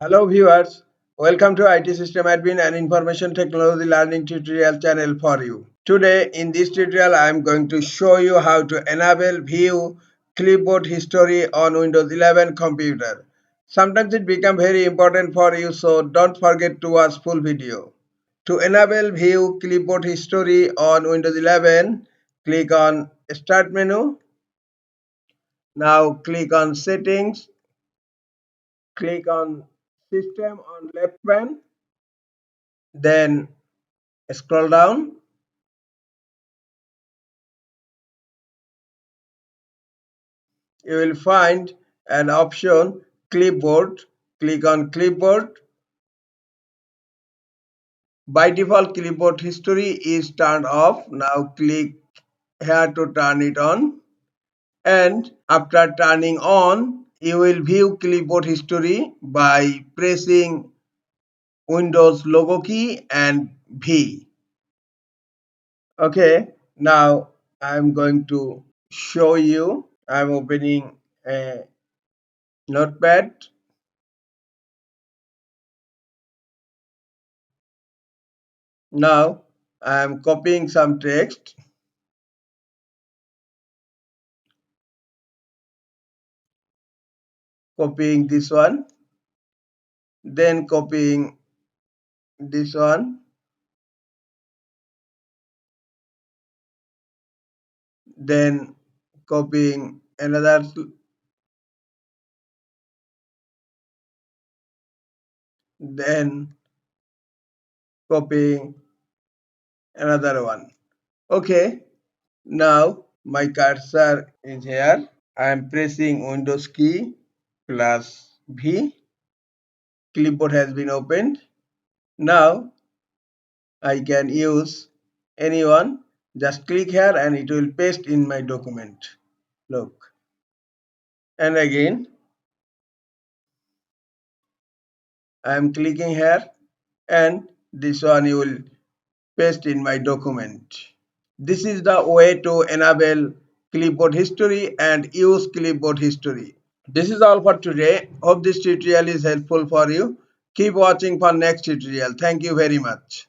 Hello viewers, welcome to IT System Admin and Information Technology Learning tutorial channel for you. Today in this tutorial I am going to show you how to enable view clipboard history on Windows 11 computer. Sometimes it becomes very important for you, so don't forget to watch full video. To enable view clipboard history on Windows 11, click on Start menu. Now click on Settings, click on System on left pane. Then scroll down. You will find an option Clipboard. Click on Clipboard. By default, Clipboard history is turned off. Now click here to turn it on. And after turning on, you will view Clipboard history by pressing Windows logo key and V. Okay, now I'm going to show you. I'm opening a notepad. Now I am copying some text, copying this one, then copying this one, then copying another, then copying another one. Okay, now my cursor is here. I am pressing Windows key plus V. Clipboard has been opened. Now I can use anyone. Just click here and it will paste in my document. Look. And again I am clicking here and this one you will paste in my document. This is the way to enable clipboard history and use clipboard history. This is all for today. Hope this tutorial is helpful for you. Keep watching for next tutorial. Thank you very much.